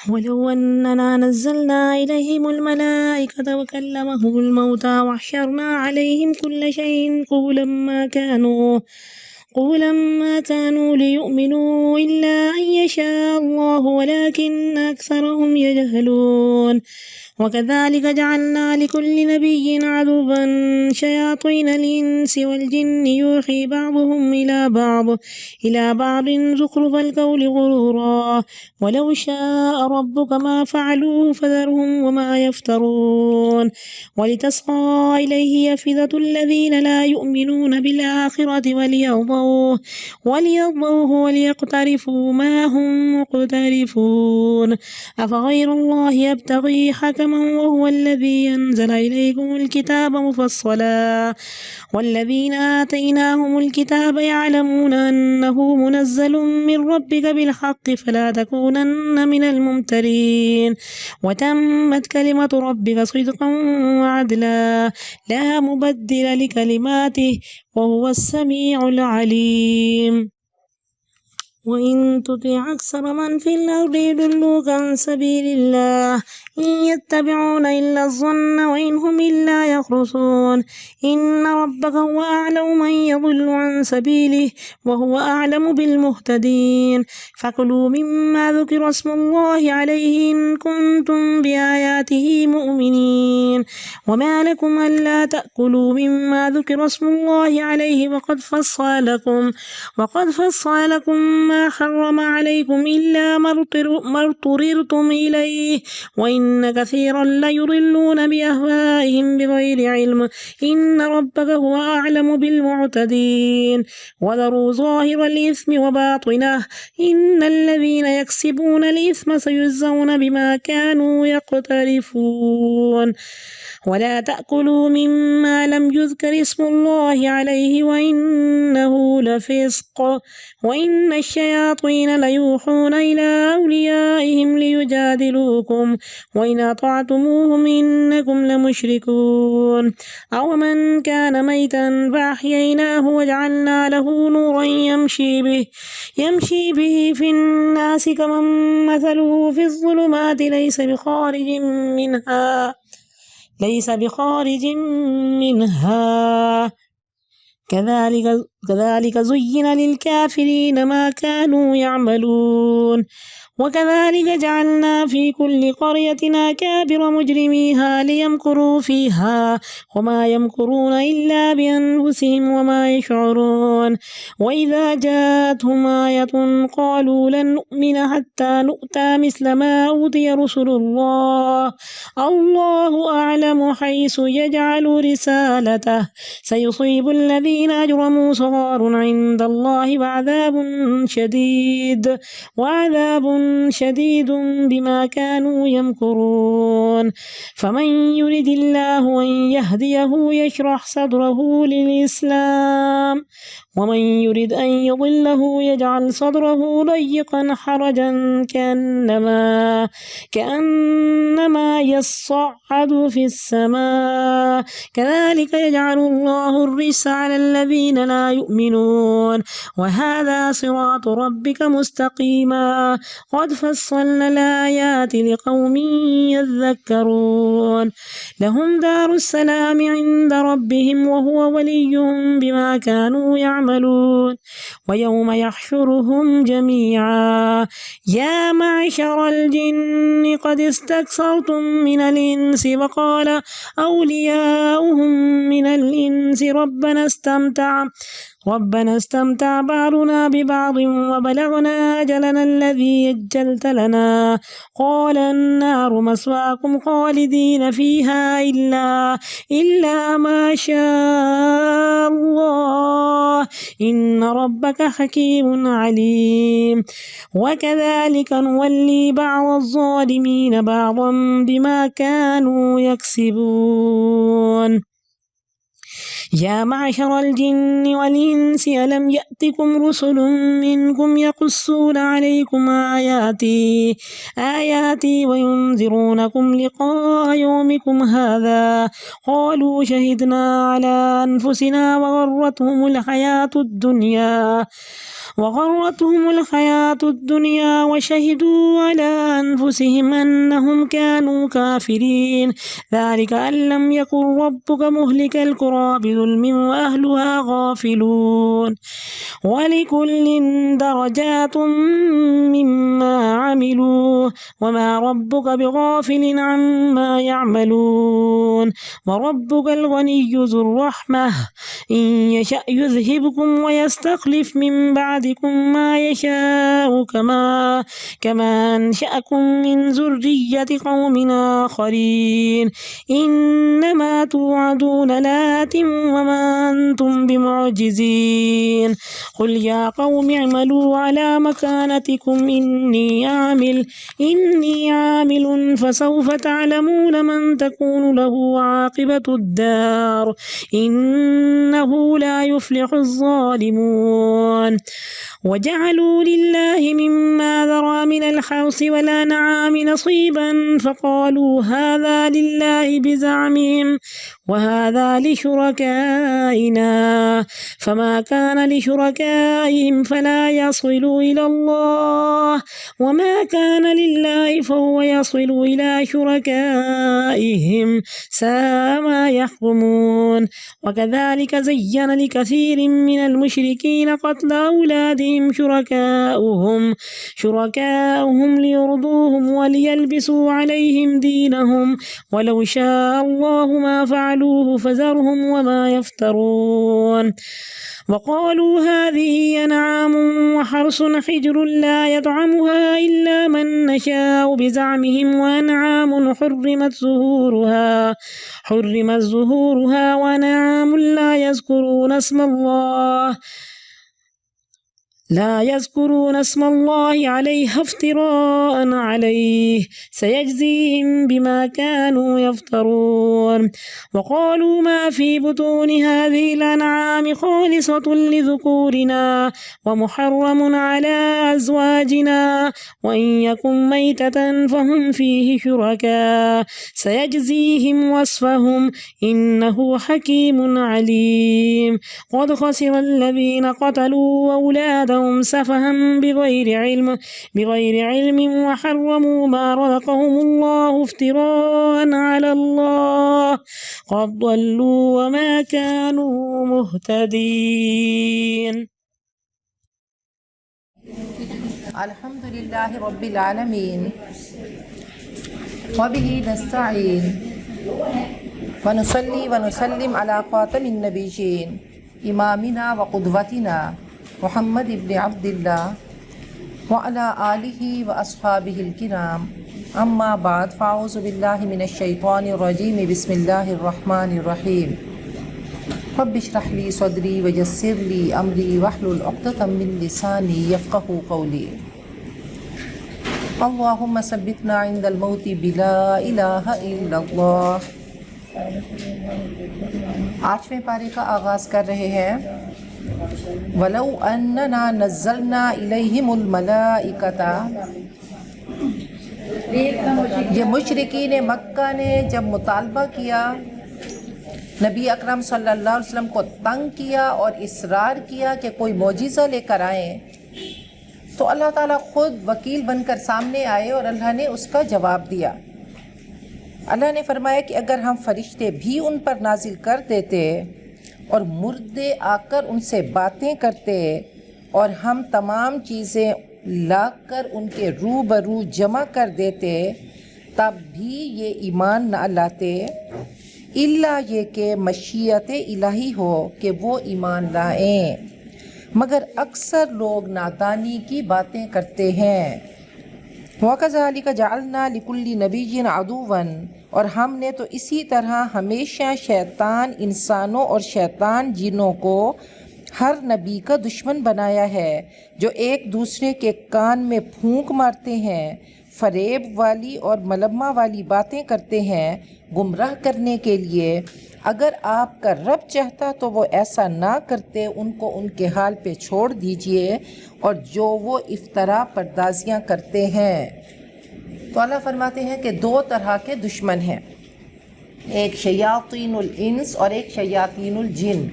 ولو أننا نزلنا إليهم الملائكة وكلمهم الموتى وحشرنا عليهم كل شيء قولا ما كانوا ليؤمنوا إلا أن يشاء الله ولكن أكثرهم يجهلون وكذلك جعلنا لكل نبي عدوا شياطين الإنس والجن يوحي بعضهم إلى بعض زخرف القول غرورا ولو شاء ربك ما فعلوه فذرهم وما يفترون ولتصغى إليه أفئدة الذين لا يؤمنون بالآخرة وليرضوه وليقترفوا ما هم مقترفون أفغير الله يبتغي حكما وهو الذي أنزل إليكم الكتاب مفصلا والذين آتيناهم الكتاب يعلمون أنه منزل من ربك بالحق فلا تكونن من الممترين وتمت كلمة ربك صدقا وعدلا لا مبدل لكلماته وهو السميع العليم وإن تطع أكثر من في الأرض يضلوك عن سبيل الله إن يتبعون إلا الظن وإن هم إلا يخرصون إن ربك هو أعلم من يضل عن سبيله وهو أعلم بالمهتدين فكلوا مما ذكر اسم الله عليه إن كنتم بآياته مؤمنين وما لكم ألا تأكلوا مما ذكر اسم الله عليه وقد فصل لكم ما حرم عليكم إلا ما اضطررتم إليه وإن كثيرا ليضلون بأهوائهم بغير علم إن ربك هو أعلم بالمعتدين وذروا ظاهر الإثم وباطنه إن الذين يكسبون الإثم سيجزون بما كانوا يقترفون ولا تأكلوا مما لم يذكر اسم الله عليه وإنه لفسق وإن الشياطين ليوحون إلى أوليائهم ليجادلوكم وإن أطعتموهم إنكم لمشركون أو من كان ميتا فأحييناه وجعلنا له نورا يمشي به في الناس كمن مثله في الظلمات ليس بخارج منها كذلك زين للكافرين ما كانوا يعملون وكذلك جعلنا في كل قرية أكابر مجرميها ليمكروا فيها وما يمكرون إلا بأنفسهم وما يشعرون وإذا جاءتهم آية قالوا لن نؤمن حتى نؤتى مثل ما أوتي رسل الله أعلم حيث يجعل رسالته سيصيب الذين أجرموا صغار عند الله وعذاب شديد بما كانوا يمكرون فمن يرد الله أن يهديه يشرح صدره للإسلام ومن يرد أن يضله يجعل صدره ضيقا حرجا كأنما يصعد في السماء كذلك يجعل الله الرجس على الذين لا يؤمنون وهذا صراط ربك مستقيما قد فصلنا الآيات لقوم يذكرون لهم دار السلام عند ربهم وهو وليهم بما كانوا يعملون ويوم يحشرهم جميعا يا معشر الجن قد استكثرتم من الإنس وقال أولياؤهم من الإنس ربنا استمتع بعضنا ببعض وبلغنا أجلنا الذي أجلت لنا قال النار مثواكم خالدين فيها إلا ما شاء الله إن ربك حكيم عليم وكذلك نولي بعض الظالمين بعضا بما كانوا يكسبون يا معشر الجن والإنس ألم يأتكم رسل منكم يقصون عليكم آياتي وينذرونكم لقاء يومكم هذا قالوا شهدنا على أنفسنا وغرتهم الحياة الدنيا وغرتهم الحياة الدنيا وشهدوا على أنفسهم أنهم كانوا كافرين ذلك أن لم يكن ربك مهلك القرى بظلم وأهلها غافلون ولكل درجات مما عملوا وما ربك بغافل عما يعملون وربك الغني ذو الرحمة إن يشأ يذهبكم ويستخلف من بعدكم ما يشاء كما أنشأكم من ذرية قوم آخرين إنما توعدون لآت وما أنتم بمعجزين قل يا قوم اعملوا على مكانتكم إني عامل فسوف تعلمون من تكون له عاقبة الدار إنه لا يفلح الظالمون وجعلوا لله مما ذرى من الحرث والأنعام نصيبا فقالوا هذا لله بزعمهم وهذا لشركائنا فما كان لشركائهم فلا يصل إلى الله وما كان لله فهو يصل إلى شركائهم ساء ما يحكمون وكذلك زين لكثير من المشركين قتل أولادهم شركاؤهم ليرضوهم وليلبسوا عليهم دينهم ولو شاء الله ما فعلوه فذرهم وما يفترون وقالوا هذه أنعام وحرث حجر لا يطعمها إلا من نشاء بزعمهم وأنعام حرمت ظهورها وأنعام لا يذكرون اسم الله عليها افتراء عليه سيجزيهم بما كانوا يفترون وقالوا ما في بطون هذه الأنعام خالصة لذكورنا ومحرم على أزواجنا وإن يكن ميتة فهم فيه شركاء سيجزيهم وصفهم إنه حكيم عليم قد خسر الذين قتلوا أولادهم سفها بغير علم وحرموا ما رزقهم الله افتراء على الله قد ضلوا وما كانوا مهتدين الحمد لله رب العالمين وبه نستعين ونصلي ونسلم على خاتم النبيين إمامنا وقدوتنا محمد بن عبد الله وعلى آله وأصحابه الكرام أما بعد فأعوذ بالله من الشيطان الرجيم بسم الله الرحمن الرحيم رب اشرح لي صدري ويسر لي أمري واحلل عقدة من لساني يفقهوا قولي اللهم ثبتنا عند الموت بلا إله إلا الله. 8ویں پارے کا آغاز کر رہے ہیں. وَلَوْ أَنَّنَا نَزَّلْنَا إِلَيْهِمُ الْمَلَائِكَةَ. یہ مشرکین مکہ نے جب مطالبہ کیا، نبی اکرم صلی اللہ علیہ وسلم کو تنگ کیا اور اصرار کیا کہ کوئی معجزہ لے کر آئیں، تو اللہ تعالیٰ خود وکیل بن کر سامنے آئے اور اللہ نے اس کا جواب دیا. اللہ نے فرمایا کہ اگر ہم فرشتے بھی ان پر نازل کر دیتے اور مردے آ کر ان سے باتیں کرتے اور ہم تمام چیزیں لا کر ان کے روبرو جمع کر دیتے، تب بھی یہ ایمان نہ لاتے، الا یہ کہ مشیت الہی ہو کہ وہ ایمان لائیں، مگر اکثر لوگ نادانی کی باتیں کرتے ہیں. وَكَذَلِكَ جَعَلْنَا لِكُلِّ نَبِيٍّ عَدُوًّا. اور ہم نے تو اسی طرح ہمیشہ شیطان انسانوں اور شیطان جنوں کو ہر نبی کا دشمن بنایا ہے، جو ایک دوسرے کے کان میں پھونک مارتے ہیں، فریب والی اور ملمہ والی باتیں کرتے ہیں گمراہ کرنے کے لیے. اگر آپ کا رب چاہتا تو وہ ایسا نہ کرتے، ان کو ان کے حال پہ چھوڑ دیجئے اور جو وہ افطرا پردازیاں کرتے ہیں. تو اللہ فرماتے ہیں کہ دو طرح کے دشمن ہیں، ایک شیاطین الانس اور ایک شیاطین الجن.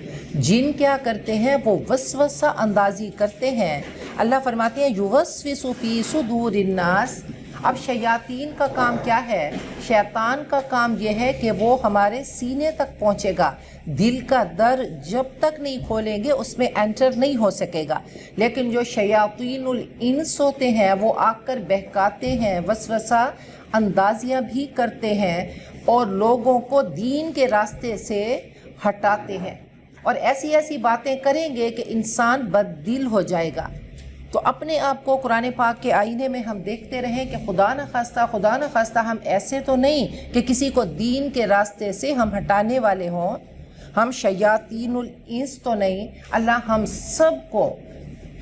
جن کیا کرتے ہیں؟ وہ وسوسہ اندازی کرتے ہیں اللہ فرماتے ہیں یوسوس فی صدور الناس. اب شیاطین کا کام کیا ہے؟ شیطان کا کام یہ ہے کہ وہ ہمارے سینے تک پہنچے گا، دل کا در جب تک نہیں کھولیں گے اس میں انٹر نہیں ہو سکے گا. لیکن جو شیاطین الانس ہوتے ہیں وہ آ کر بہکاتے ہیں، وسوسہ اندازیاں بھی کرتے ہیں اور لوگوں کو دین کے راستے سے ہٹاتے ہیں، اور ایسی ایسی باتیں کریں گے کہ انسان بد دل ہو جائے گا. تو اپنے آپ کو قرآن پاک کے آئینے میں ہم دیکھتے رہیں کہ خدا نہ خواستہ ہم ایسے تو نہیں کہ کسی کو دین کے راستے سے ہم ہٹانے والے ہوں، ہم شیاطین الانس تو نہیں. اللہ ہم سب کو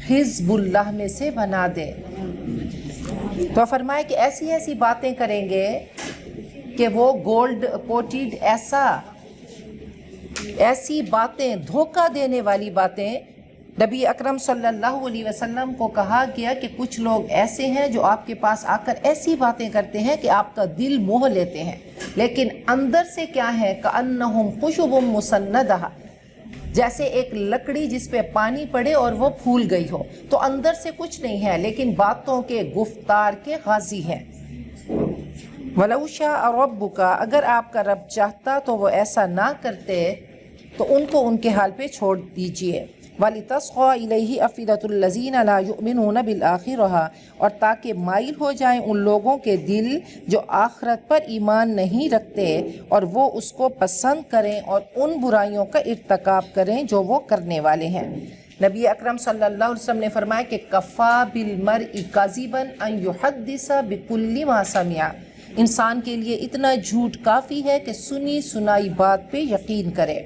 حزب اللہ میں سے بنا دے. تو فرمائے کہ ایسی ایسی باتیں کریں گے کہ وہ گولڈ کوٹیڈ ایسی باتیں، دھوکہ دینے والی باتیں. نبی اکرم صلی اللہ علیہ وسلم کو کہا گیا کہ کچھ لوگ ایسے ہیں جو آپ کے پاس آ کر ایسی باتیں کرتے ہیں کہ آپ کا دل موہ لیتے ہیں، لیکن اندر سے کیا ہے؟ کأنہم خشب مسندہ، جیسے ایک لکڑی جس پہ پانی پڑے اور وہ پھول گئی ہو. تو اندر سے کچھ نہیں ہے لیکن باتوں کے، گفتار کے غازی ہیں. وَلَوْ شَاءَ رَبُّكَ، اگر آپ کا رب چاہتا تو وہ ایسا نہ کرتے، تو ان کو ان کے حال پہ چھوڑ دیجئے. وَلِتَصْغَىٰ إِلَيْهِ أَفْئِدَةُ الَّذِينَ لَا يُؤْمِنُونَ بِالْآخِرَةِ، اور تاکہ مائل ہو جائیں ان لوگوں کے دل جو آخرت پر ایمان نہیں رکھتے، اور وہ اس کو پسند کریں اور ان برائیوں کا ارتکاب کریں جو وہ کرنے والے ہیں. نبی اکرم صلی اللہ علیہ وسلم نے فرمایا کہ کفا بالمرء کاذبا ان یحدث بکل ما سمع، انسان کے لیے اتنا جھوٹ کافی ہے کہ سنی سنائی بات پہ یقین کرے.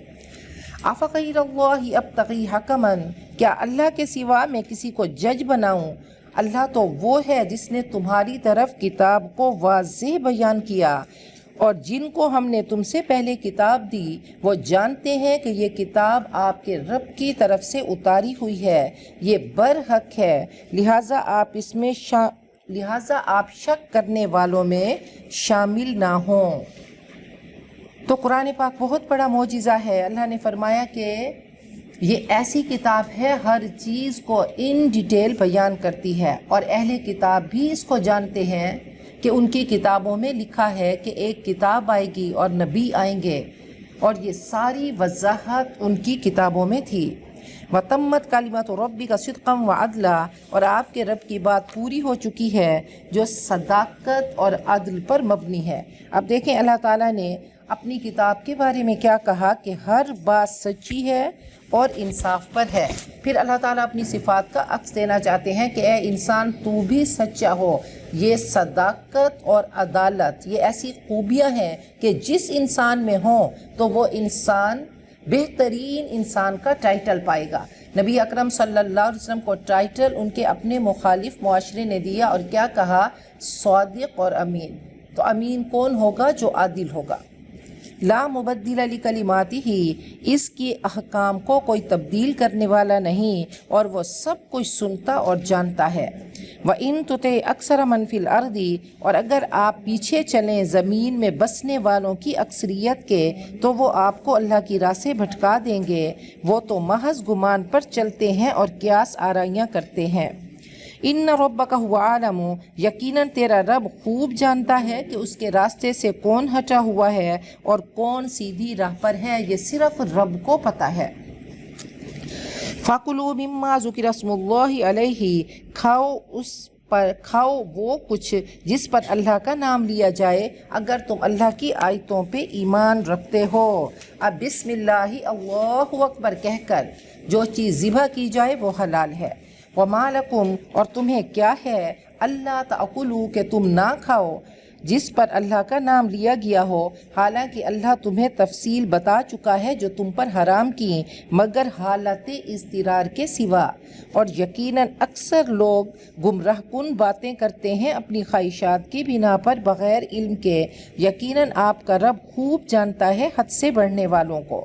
افغیر اللہ ابتغی حکما، کیا اللہ کے سوا میں کسی کو جج بناؤں؟ اللہ تو وہ ہے جس نے تمہاری طرف کتاب کو واضح بیان کیا، اور جن کو ہم نے تم سے پہلے کتاب دی وہ جانتے ہیں کہ یہ کتاب آپ کے رب کی طرف سے اتاری ہوئی ہے، یہ برحق ہے، لہٰذا آپ شک کرنے والوں میں شامل نہ ہوں. تو قرآن پاک بہت بڑا معجزہ ہے. اللہ نے فرمایا کہ یہ ایسی کتاب ہے ہر چیز کو ان ڈیٹیل بیان کرتی ہے، اور اہل کتاب بھی اس کو جانتے ہیں کہ ان کی کتابوں میں لکھا ہے کہ ایک کتاب آئے گی اور نبی آئیں گے، اور یہ ساری وضاحت ان کی کتابوں میں تھی. وَتَمَّتْ كَلِمَةُ رَبِّكَ صِدْقًا وَعَدْلًا، اور آپ کے رب کی بات پوری ہو چکی ہے جو صداقت اور عدل پر مبنی ہے. اب دیکھیں اللہ تعالیٰ نے اپنی کتاب کے بارے میں کیا کہا کہ ہر بات سچی ہے اور انصاف پر ہے. پھر اللہ تعالیٰ اپنی صفات کا عکس دینا چاہتے ہیں کہ اے انسان تو بھی سچا ہو. یہ صداقت اور عدالت یہ ایسی خوبیاں ہیں کہ جس انسان میں ہوں تو وہ انسان بہترین انسان کا ٹائٹل پائے گا. نبی اکرم صلی اللہ علیہ وسلم کو ٹائٹل ان کے اپنے مخالف معاشرے نے دیا، اور کیا کہا؟ صادق اور امین. تو امین کون ہوگا؟ جو عادل ہوگا. لا مبدل لکلماتہ، اس کی احکام کو کوئی تبدیل کرنے والا نہیں، اور وہ سب کچھ سنتا اور جانتا ہے. وَإِن تُطِعْ أَكْثَرَ مَنْ فِي الْأَرْضِ، اور اگر آپ پیچھے چلیں زمین میں بسنے والوں کی اکثریت کے تو وہ آپ کو اللہ کی راہ سے بھٹکا دیں گے. وہ تو محض گمان پر چلتے ہیں اور قیاس آرائیاں کرتے ہیں. ان ربک هو عالم، یقیناً تیرا رب خوب جانتا ہے کہ اس کے راستے سے کون ہٹا ہوا ہے اور کون سیدھی راہ پر ہے. یہ صرف رب کو پتہ ہے. فَكُلُوا مِمَّا ذُكِرَ اسْمُ اللَّهِ عَلَيْهِ، کھاؤ وہ کچھ جس پر اللہ کا نام لیا جائے اگر تم اللہ کی آیتوں پہ ایمان رکھتے ہو. اب بسم اللہ اللہ اکبر کہہ کر جو چیز ذبح کی جائے وہ حلال ہے. وَمَا لَكُمْ، اور تمہیں کیا ہے، اللہ تَأْكُلُوا کہ تم نہ کھاؤ جس پر اللہ کا نام لیا گیا ہو، حالانکہ اللہ تمہیں تفصیل بتا چکا ہے جو تم پر حرام کی مگر حالت اضطرار کے سوا. اور یقیناً اکثر لوگ گمراہ کن باتیں کرتے ہیں اپنی خواہشات کی بنا پر بغیر علم کے. یقیناً آپ کا رب خوب جانتا ہے حد سے بڑھنے والوں کو.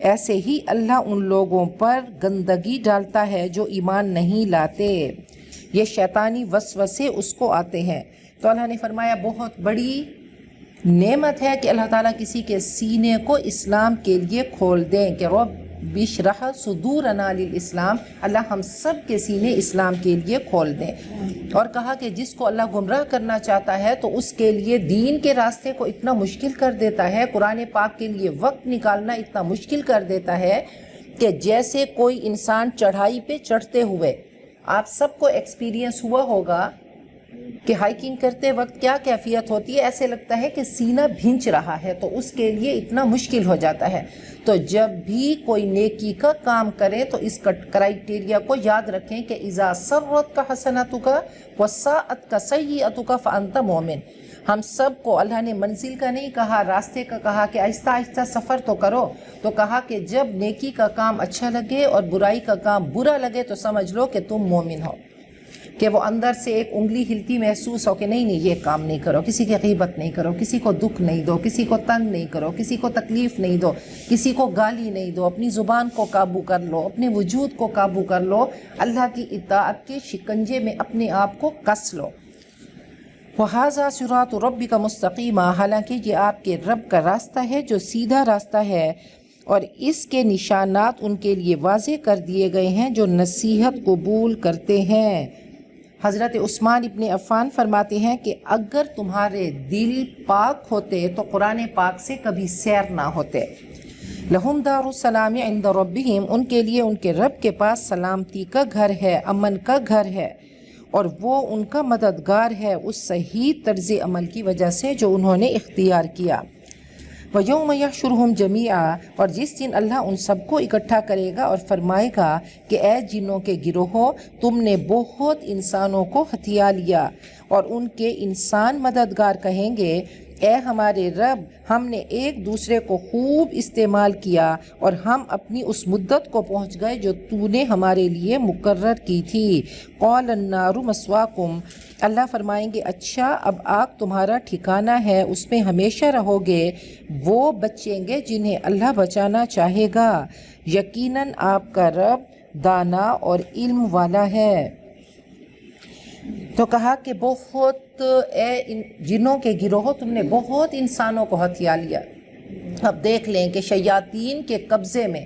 ایسے ہی اللہ ان لوگوں پر گندگی ڈالتا ہے جو ایمان نہیں لاتے، یہ شیطانی وسوسے اس کو آتے ہیں۔ تو اللہ نے فرمایا بہت بڑی نعمت ہے کہ اللہ تعالیٰ کسی کے سینے کو اسلام کے لیے کھول دیں کہ رب بشرح صدورنا للاسلام، اللہ ہم سب کے سینے اسلام کے لیے کھول دیں۔ اور کہا کہ جس کو اللہ گمراہ کرنا چاہتا ہے تو اس کے لیے دین کے راستے کو اتنا مشکل کر دیتا ہے، قرآن پاک کے لیے وقت نکالنا اتنا مشکل کر دیتا ہے کہ جیسے کوئی انسان چڑھائی پہ چڑھتے ہوئے، آپ سب کو ایکسپیرینس ہوا ہوگا کہ ہائیکنگ کرتے وقت کیا کیفیت ہوتی ہے، ایسے لگتا ہے کہ سینہ بھینچ رہا ہے، تو اس کے لیے اتنا مشکل ہو جاتا ہے۔ تو جب بھی کوئی نیکی کا کام کرے تو اس کرائیٹیریا کو یاد رکھیں کہ اذا سرت کا حسنتک وساءت کا سیئتک فانت مومن۔ ہم سب کو اللہ نے منزل کا نہیں کہا، راستے کا کہا کہ آہستہ آہستہ سفر تو کرو، تو کہا کہ جب نیکی کا کام اچھا لگے اور برائی کا کام برا لگے تو سمجھ لو کہ تم مومن ہو، کہ وہ اندر سے ایک انگلی ہلتی محسوس ہو کہ نہیں یہ کام نہیں کرو، کسی کی غیبت نہیں کرو، کسی کو دکھ نہیں دو، کسی کو تنگ نہیں کرو، کسی کو تکلیف نہیں دو، کسی کو گالی نہیں دو، اپنی زبان کو قابو کر لو، اپنے وجود کو قابو کر لو، اللہ کی اطاعت کے شکنجے میں اپنے آپ کو کس لو۔ وَهَذَا صِرَاطُ رَبِّكَ مُسْتَقِيمًا، حالانکہ یہ آپ کے رب کا راستہ ہے جو سیدھا راستہ ہے، اور اس کے نشانات ان کے لیے واضح کر دیے گئے ہیں جو نصیحت قبول کرتے ہیں۔ حضرت عثمان ابن عفان فرماتے ہیں کہ اگر تمہارے دل پاک ہوتے تو قرآن پاک سے کبھی سیر نہ ہوتے۔ لہم دار السلام عند ربہم، ان کے لیے ان کے رب کے پاس سلامتی کا گھر ہے، امن کا گھر ہے، اور وہ ان کا مددگار ہے اس صحیح طرز عمل کی وجہ سے جو انہوں نے اختیار کیا۔ وَيَوْمَ يَحْشُرُهُمْ جَمِيعًا، اور جس دن اللہ ان سب کو اکٹھا کرے گا اور فرمائے گا کہ اے جنوں کے گروہو، تم نے بہت انسانوں کو ہتھیا لیا، اور ان کے انسان مددگار کہیں گے اے ہمارے رب، ہم نے ایک دوسرے کو خوب استعمال کیا اور ہم اپنی اس مدت کو پہنچ گئے جو تو نے ہمارے لیے مقرر کی تھی۔ قَالَ النَّارُ مَثْوَاكُمْ، اللہ فرمائیں گے اچھا اب آگ تمہارا ٹھکانہ ہے، اس میں ہمیشہ رہو گے۔ وہ بچیں گے جنہیں اللہ بچانا چاہے گا، یقیناً آپ کا رب دانا اور علم والا ہے۔ تو کہا کہ بہت اے جنوں کے گروہ، تم نے بہت انسانوں کو ہتھیا لیا۔ اب دیکھ لیں کہ شیاطین کے قبضے میں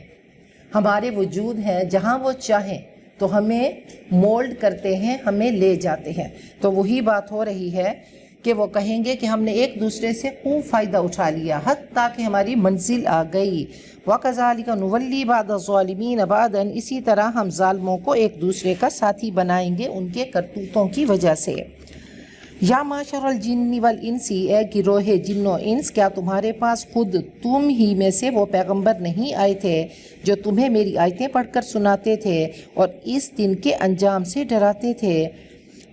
ہمارے وجود ہیں، جہاں وہ چاہیں تو ہمیں مولڈ کرتے ہیں، ہمیں لے جاتے ہیں۔ تو وہی بات ہو رہی ہے کہ وہ کہیں گے کہ ہم نے ایک دوسرے سے خوب فائدہ اٹھا لیا حتیٰ کہ ہماری منزل آ گئی۔ وَكَذَلِكَ نُوَلِّي بَعْضَ الظَّالِمِينَ بَعْضًا، اسی طرح ہم ظالموں کو ایک دوسرے کا ساتھی بنائیں گے ان کے کرتوتوں کی وجہ سے۔ یا معشر الجن والانس، اے گروہ جن و انس، کیا تمہارے پاس خود تم ہی میں سے وہ پیغمبر نہیں آئے تھے جو تمہیں میری آیتیں پڑھ کر سناتے تھے اور اس دن کے انجام سے ڈراتے تھے؟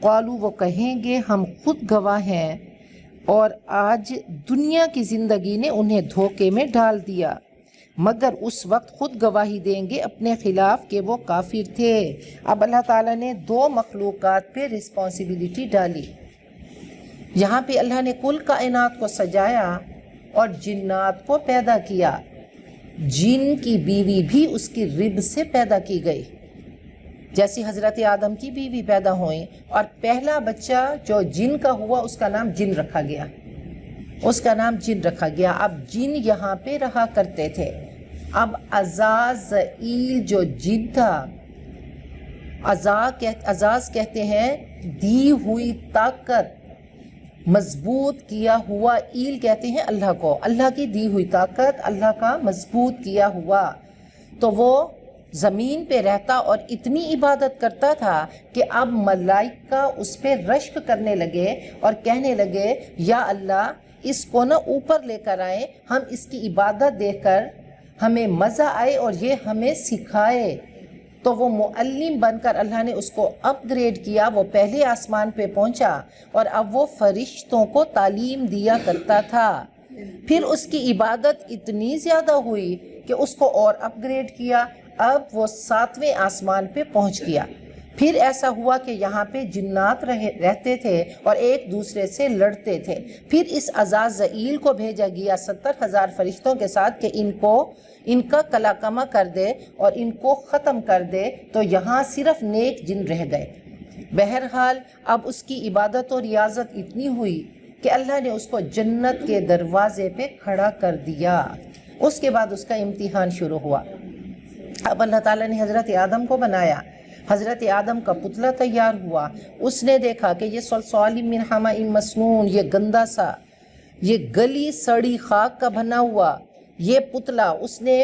قالوا، وہ کہیں گے ہم خود گواہ ہیں، اور آج دنیا کی زندگی نے انہیں دھوکے میں ڈال دیا، مگر اس وقت خود گواہی دیں گے اپنے خلاف کہ وہ کافر تھے۔ اب اللہ تعالیٰ نے دو مخلوقات پہ رسپانسبلٹی ڈالی۔ یہاں پہ اللہ نے کل کائنات کو سجایا اور جنات کو پیدا کیا۔ جن کی بیوی بھی اس کی رب سے پیدا کی گئی، جیسی حضرت آدم کی بیوی پیدا ہوئیں، اور پہلا بچہ جو جن کا ہوا اس کا نام جن رکھا گیا، اس کا نام جن رکھا گیا۔ اب جن یہاں پہ رہا کرتے تھے۔ اب عزازیل جو جن تھا، عزاز کہتے ہیں دی ہوئی طاقت، مضبوط کیا ہوا، ایل کہتے ہیں اللہ کو، اللہ کی دی ہوئی طاقت، اللہ کا مضبوط کیا ہوا۔ تو وہ زمین پہ رہتا اور اتنی عبادت کرتا تھا کہ اب ملائکہ اس پہ رشک کرنے لگے اور کہنے لگے یا اللہ اس کو نہ اوپر لے کر آئے، ہم اس کی عبادت دیکھ کر ہمیں مزہ آئے اور یہ ہمیں سکھائے۔ تو وہ معلم بن کر اللہ نے اس کو اپ گریڈ کیا، وہ پہلے آسمان پہ پہنچا اور اب وہ فرشتوں کو تعلیم دیا کرتا تھا۔ پھر اس کی عبادت اتنی زیادہ ہوئی کہ اس کو اور اپ گریڈ کیا، اب وہ 7ویں آسمان پہ پہنچ گیا۔ پھر ایسا ہوا کہ یہاں پہ جنات رہتے تھے اور ایک دوسرے سے لڑتے تھے. پھر اس عزازیل کو بھیجا گیا 70,000 فرشتوں کے ساتھ کہ ان کا کلاکما کر دے اور ان کو ختم کر دے. تو یہاں صرف نیک جن رہ گئے. بہرحال اب اس کی عبادت و ریاضت اتنی ہوئی کہ اللہ نے اس کو جنت کے دروازے پہ کھڑا کر دیا. اس کے بعد اس کا امتحان شروع ہوا. اب اللہ تعالیٰ نے حضرت آدم کو بنایا. حضرت آدم کا پتلا تیار ہوا. اس نے دیکھا کہ یہ صلصال من حمأ مسنون، یہ گندا سا، یہ گلی سڑی خاک کا بنا ہوا یہ پتلا اس نے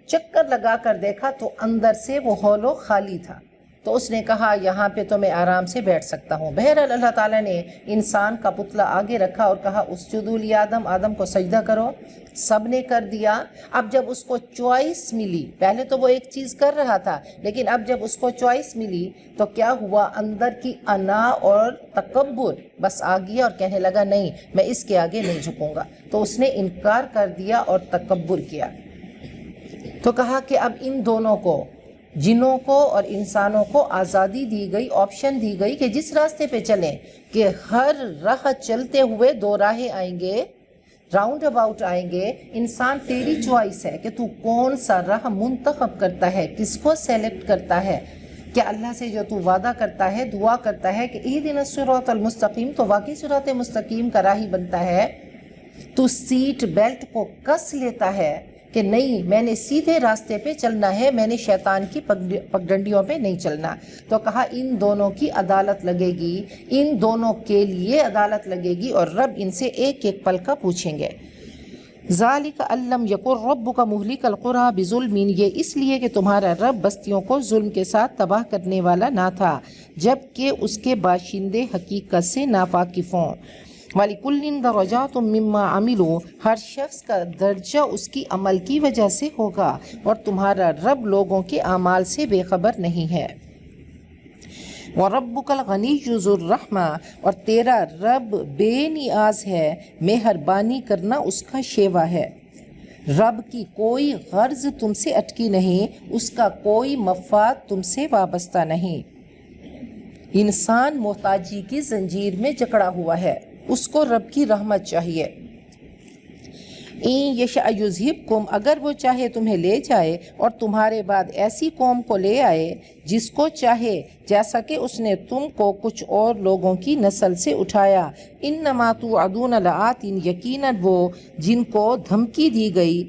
چکر لگا کر دیکھا تو اندر سے وہ ہولو خالی تھا. تو اس نے کہا یہاں پہ تو میں آرام سے بیٹھ سکتا ہوں. بہرحال اللہ تعالیٰ نے انسان کا پتلا آگے رکھا اور کہا اسجدوا لآدم، آدم کو سجدہ کرو. سب نے کر دیا. اب جب اس کو چوائس ملی، پہلے تو وہ ایک چیز کر رہا تھا، لیکن اب جب اس کو چوائس ملی تو کیا ہوا، اندر کی انا اور تکبر بس آ گیا اور کہنے لگا نہیں میں اس کے آگے نہیں جھکوں گا. تو اس نے انکار کر دیا اور تکبر کیا. تو کہا کہ اب ان دونوں کو، جنوں کو اور انسانوں کو آزادی دی گئی، آپشن دی گئی کہ جس راستے پہ چلیں، کہ ہر راہ چلتے ہوئے دو راہیں آئیں گے، راؤنڈ اباؤٹ آئیں گے. انسان تیری چوائس ہے کہ تو کون سا راہ منتخب کرتا ہے، کس کو سیلیکٹ کرتا ہے. کہ اللہ سے جو تو وعدہ کرتا ہے، دعا کرتا ہے کہ اہدنا الصراط المستقیم، تو واقعی صراط مستقیم کا راہی بنتا ہے. تو سیٹ بیلٹ کو کس لیتا ہے کہ نہیں میں نے سیدھے راستے پہ چلنا ہے، میں نے شیطان کی پگڈنڈیوں پہ نہیں چلنا. تو کہا ان دونوں کی عدالت لگے گی، ان دونوں کے لیے عدالت لگے گی اور رب ان سے ایک ایک پل کا پوچھیں گے. ذالک ان لم یکن ربک مہلک القری بظلم، یہ اس لیے کہ تمہارا رب بستیوں کو ظلم کے ساتھ تباہ کرنے والا نہ تھا جبکہ اس کے باشندے حقیقت سے ناواقف ہوں. وَلِكُلٍّ دَرَجَاتٌ مِّمَّا عَمِلُوا، ہر شخص کا درجہ اس کی عمل کی وجہ سے ہوگا اور تمہارا رب لوگوں کے اعمال سے بے خبر نہیں ہے. وَرَبُّكَ الْغَنِيُّ ذُو الرَّحْمَةِ، اور تیرا رب بے نیاز ہے، مہربانی کرنا اس کا شیوا ہے. رب کی کوئی غرض تم سے اٹکی نہیں، اس کا کوئی مفاد تم سے وابستہ نہیں. انسان محتاجی کی زنجیر میں جکڑا ہوا ہے، اس کو رب کی رحمت چاہیے. این یشاء یذہبکم، اگر وہ چاہے تمہیں لے جائے اور تمہارے بعد ایسی قوم کو لے آئے جس کو چاہے، جیسا کہ اس نے تم کو کچھ اور لوگوں کی نسل سے اٹھایا. انما توعدون لآت، یقیناً وہ جن کو دھمکی دی گئی،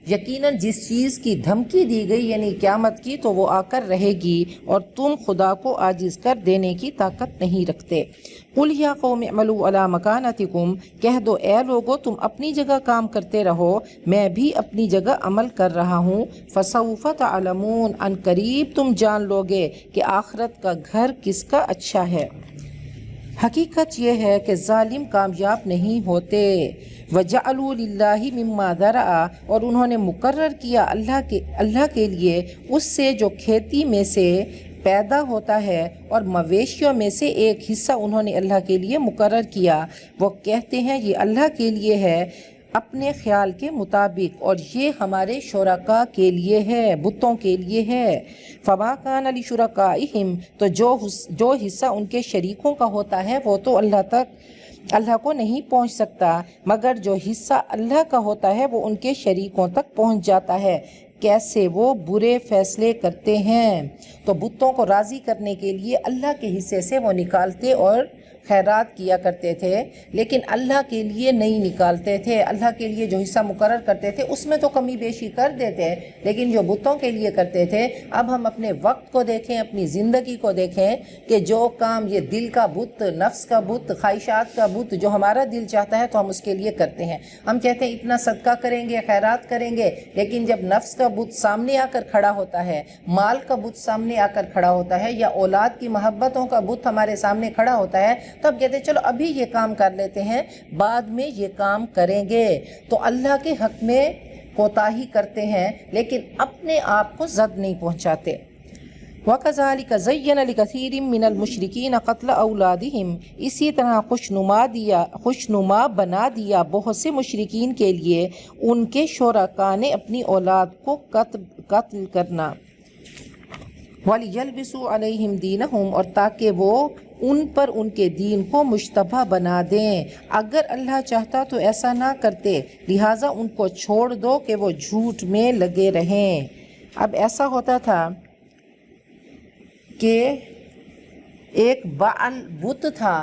یقیناً جس چیز کی دھمکی دی گئی یعنی قیامت کی، تو وہ آ کر رہے گی اور تم خدا کو عاجز کر دینے کی طاقت نہیں رکھتے. قل یا قوم اعملوا علی مکانتکم، کہہ دو اے لوگو تم اپنی جگہ کام کرتے رہو، میں بھی اپنی جگہ عمل کر رہا ہوں. فسوف تعلمون، ان قریب تم جان لوگے کہ آخرت کا گھر کس کا اچھا ہے. حقیقت یہ ہے کہ ظالم کامیاب نہیں ہوتے. وَجَعَلُوا لِلَّهِ مِمَّا ذَرَعَ، اور انہوں نے مقرر کیا اللہ کے لیے اس سے جو کھیتی میں سے پیدا ہوتا ہے، اور مویشیوں میں سے ایک حصہ انہوں نے اللہ کے لیے مقرر کیا. وہ کہتے ہیں یہ اللہ کے لیے ہے اپنے خیال کے مطابق، اور یہ ہمارے شرکاء کے لیے ہے، بتوں کے لیے ہے. فَمَا كَانَ لِشُرَكَائِهِمْ، تو جو حصہ ان کے شریکوں کا ہوتا ہے وہ تو اللہ کو نہیں پہنچ سکتا، مگر جو حصہ اللہ کا ہوتا ہے وہ ان کے شریکوں تک پہنچ جاتا ہے. کیسے وہ برے فیصلے کرتے ہیں. تو بتوں کو راضی کرنے کے لیے اللہ کے حصے سے وہ نکالتے اور خیرات کیا کرتے تھے، لیکن اللہ کے لیے نہیں نکالتے تھے. اللہ کے لیے جو حصہ مقرر کرتے تھے اس میں تو کمی بیشی کر دیتے، لیکن جو بتوں کے لیے کرتے تھے. اب ہم اپنے وقت کو دیکھیں، اپنی زندگی کو دیکھیں کہ جو کام یہ دل کا بت، نفس کا بت، خواہشات کا بت، جو ہمارا دل چاہتا ہے تو ہم اس کے لیے کرتے ہیں. ہم کہتے ہیں اتنا صدقہ کریں گے، خیرات کریں گے، لیکن جب نفس کا بت سامنے آ کر کھڑا ہوتا ہے، مال کا بت سامنے آ کر کھڑا ہوتا ہے، یا اولاد کی محبتوں کا بت ہمارے سامنے کھڑا ہوتا ہے، تو اب کہتے ہیں چلو ابھی یہ کام کر لیتے ہیں، بعد میں یہ کام کریں گے. تو اللہ کے حق میں کوتاہی کرتے ہیں لیکن اپنے آپ کو زد نہیں پہنچاتے. وَكَذَلِكَ زَيَّنَ لِكَثِيرٍ مِّنَ الْمُشْرِكِينَ قَتْلَ أَوْلَادِهِمْ، اسی طرح خوشنما بنا دیا بہت سے مشرکین کے لیے ان کے شرکاء نے اپنی اولاد کو قتل کرنا. وَلِيَلْبِسُوا عَلَيْهِمْ دِينَهُمْ، اور تاکہ وہ ان پر ان کے دین کو مشتبہ بنا دیں۔ اگر اللہ چاہتا تو ایسا نہ کرتے، لہٰذا ان کو چھوڑ دو کہ وہ جھوٹ میں لگے رہیں۔ اب ایسا ہوتا تھا کہ ایک بعل بت تھا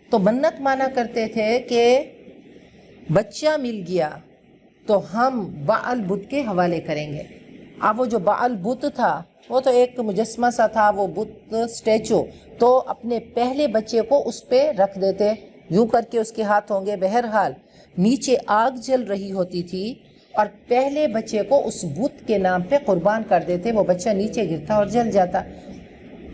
تو منت مانا کرتے تھے کہ بچہ مل گیا تو ہم بعل بت کے حوالے کریں گے۔ اب وہ جو بعل بت تھا وہ تو ایک مجسمہ سا تھا، وہ بت اسٹیچو، تو اپنے پہلے بچے کو اس پہ رکھ دیتے، یوں کر کے اس کے ہاتھ ہوں گے، بہرحال نیچے آگ جل رہی ہوتی تھی اور پہلے بچے کو اس بت کے نام پہ قربان کر دیتے، وہ بچہ نیچے گرتا اور جل جاتا۔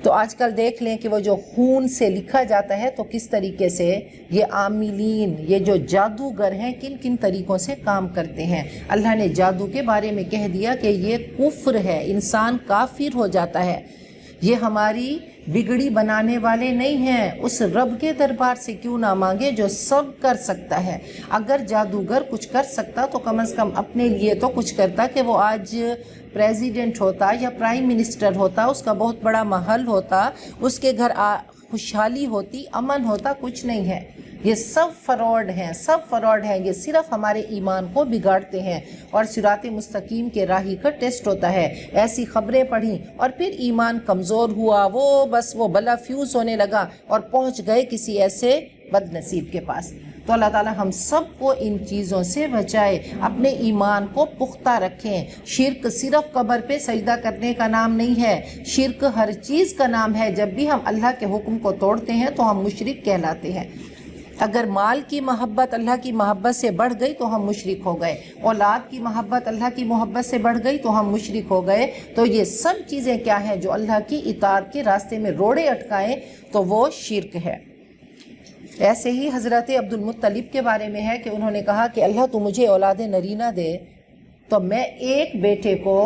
تو آج کل دیکھ لیں کہ وہ جو خون سے لکھا جاتا ہے تو کس طریقے سے یہ عاملین، یہ جو جادوگر ہیں، کن کن طریقوں سے کام کرتے ہیں۔ اللہ نے جادو کے بارے میں کہہ دیا کہ یہ کفر ہے، انسان کافر ہو جاتا ہے۔ یہ ہماری بگڑی بنانے والے نہیں ہیں، اس رب کے دربار سے کیوں نہ مانگے جو سب کر سکتا ہے۔ اگر جادوگر کچھ کر سکتا تو کم از کم اپنے لیے تو کچھ کرتا، کہ وہ آج پریزیڈنٹ ہوتا یا پرائم منسٹر ہوتا، اس کا بہت بڑا محل ہوتا، اس کے گھر خوشحالی ہوتی، امن ہوتا، کچھ نہیں ہے۔ یہ سب فراڈ ہیں، سب فراڈ ہیں، یہ صرف ہمارے ایمان کو بگاڑتے ہیں اور صراط مستقیم کے راہی کا ٹیسٹ ہوتا ہے۔ ایسی خبریں پڑھیں اور پھر ایمان کمزور ہوا، وہ بلا فیوز ہونے لگا اور پہنچ گئے کسی ایسے بد نصیب کے پاس۔ تو اللہ تعالی ہم سب کو ان چیزوں سے بچائے، اپنے ایمان کو پختہ رکھیں۔ شرک صرف قبر پہ سجدہ کرنے کا نام نہیں ہے، شرک ہر چیز کا نام ہے۔ جب بھی ہم اللہ کے حکم کو توڑتے ہیں تو ہم مشرک کہلاتے ہیں۔ اگر مال کی محبت اللہ کی محبت سے بڑھ گئی تو ہم مشرک ہو گئے، اولاد کی محبت اللہ کی محبت سے بڑھ گئی تو ہم مشرک ہو گئے۔ تو یہ سب چیزیں کیا ہیں جو اللہ کی اطاعت کے راستے میں روڑے اٹکائیں تو وہ شرک ہے۔ ایسے ہی حضرت عبد المطلب کے بارے میں ہے کہ انہوں نے کہا کہ اللہ تو مجھے اولاد نرینہ دے تو میں ایک بیٹے کو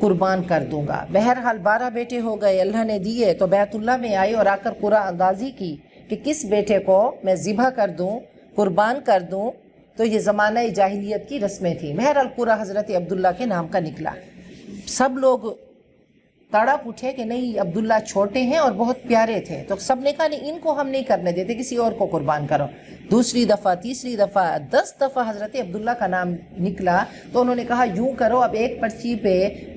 قربان کر دوں گا۔ بہرحال 12 بیٹے ہو گئے، اللہ نے دیے تو بیت اللہ میں آئے اور آ کر قرعہ اندازی کی کہ کس بیٹے کو میں ذبح کر دوں، قربان کر دوں۔ تو یہ زمانہ جاہلیت کی رسمیں تھیں۔ بہرحال قرعہ حضرت عبداللہ کے نام کا نکلا۔ سب لوگ تڑپ اٹھے کہ نہیں، عبداللہ چھوٹے ہیں اور بہت پیارے تھے، تو سب نے کہا نہیں، ان کو ہم نہیں کرنے دیتے، کسی اور کو قربان کرو۔ دوسری دفعہ، تیسری دفعہ، 10 دفعہ حضرت عبداللہ کا نام نکلا تو انہوں نے کہا یوں کرو، اب ایک پرچی پہ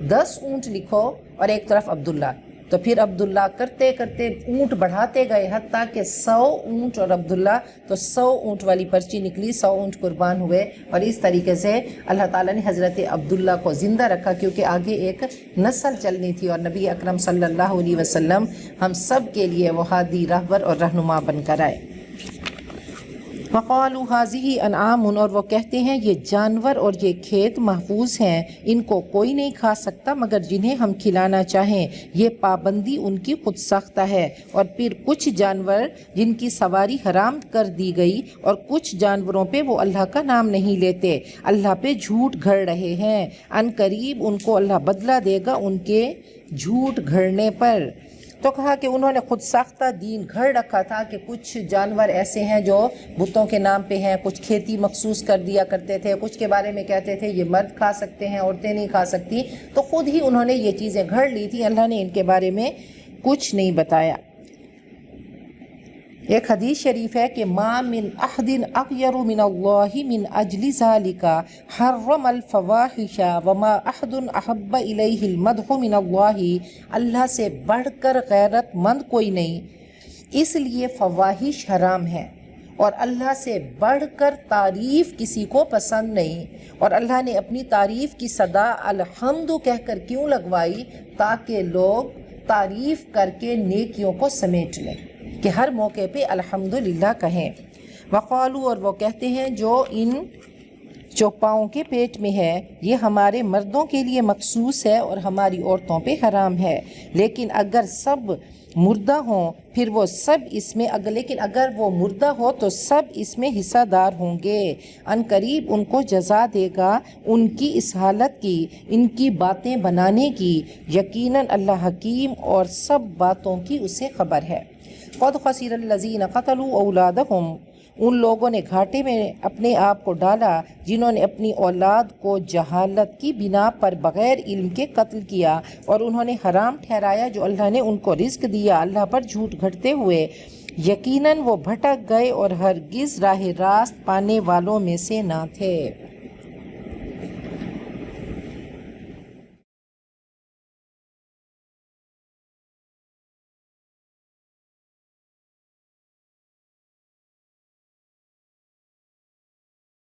10 اونٹ لکھو اور ایک طرف عبداللہ۔ تو پھر عبداللہ کرتے کرتے اونٹ بڑھاتے گئے حتیٰ کہ 100 اونٹ اور عبداللہ، تو 100 اونٹ والی پرچی نکلی، 100 اونٹ قربان ہوئے۔ اور اس طریقے سے اللہ تعالیٰ نے حضرت عبداللہ کو زندہ رکھا، کیونکہ آگے ایک نسل چلنی تھی اور نبی اکرم صلی اللہ علیہ وسلم ہم سب کے لیے وہ ہادی، راہبر اور رہنما بن کر آئے۔ وَقَالُوا هَٰذِهِ أَنْعَامٌ، اور وہ کہتے ہیں یہ جانور اور یہ کھیت محفوظ ہیں، ان کو کوئی نہیں کھا سکتا مگر جنہیں ہم کھلانا چاہیں، یہ پابندی ان کی خود ساختہ ہے۔ اور پھر کچھ جانور جن کی سواری حرام کر دی گئی اور کچھ جانوروں پہ وہ اللہ کا نام نہیں لیتے، اللہ پہ جھوٹ گھڑ رہے ہیں، ان قریب ان کو اللہ بدلہ دے گا ان کے جھوٹ گھڑنے پر۔ تو کہا کہ انہوں نے خود ساختہ دین گھڑ رکھا تھا کہ کچھ جانور ایسے ہیں جو بتوں کے نام پہ ہیں، کچھ کھیتی مخصوص کر دیا کرتے تھے، کچھ کے بارے میں کہتے تھے یہ مرد کھا سکتے ہیں، عورتیں نہیں کھا سکتی، تو خود ہی انہوں نے یہ چیزیں گھڑ لی تھی، اللہ نے ان کے بارے میں کچھ نہیں بتایا۔ ایک حدیث شریف ہے کہ ما من احد اغیر من اللہ من اجل ذالک حرم الفواحش وما احد احب الیہ المدح من اللہ، اللہ سے بڑھ کر غیرت مند کوئی نہیں، اس لیے فواحش حرام ہے، اور اللہ سے بڑھ کر تعریف کسی کو پسند نہیں۔ اور اللہ نے اپنی تعریف کی صدا الحمد کہہ کر کیوں لگوائی؟ تاکہ لوگ تعریف کر کے نیکیوں کو سمیٹ لیں، کہ ہر موقع پہ الحمدللہ کہیں۔ وقالو، اور وہ کہتے ہیں جو ان چوپاؤں کے پیٹ میں ہے یہ ہمارے مردوں کے لیے مخصوص ہے اور ہماری عورتوں پہ حرام ہے، لیکن اگر سب مردہ ہوں پھر وہ سب اس میں لیکن اگر وہ مردہ ہو تو سب اس میں حصہ دار ہوں گے۔ ان قریب ان کو جزا دے گا ان کی اس حالت کی، ان کی باتیں بنانے کی، یقیناً اللہ حکیم اور سب باتوں کی اسے خبر ہے۔ قد خسر الذین قتلوا اولادہم ان لوگوں نے گھاٹے میں اپنے آپ کو ڈالا جنہوں نے اپنی اولاد کو جہالت کی بنا پر بغیر علم کے قتل کیا، اور انہوں نے حرام ٹھہرایا جو اللہ نے ان کو رزق دیا اللہ پر جھوٹ گھڑتے ہوئے۔ یقیناً وہ بھٹک گئے اور ہرگز راہ راست پانے والوں میں سے نہ تھے۔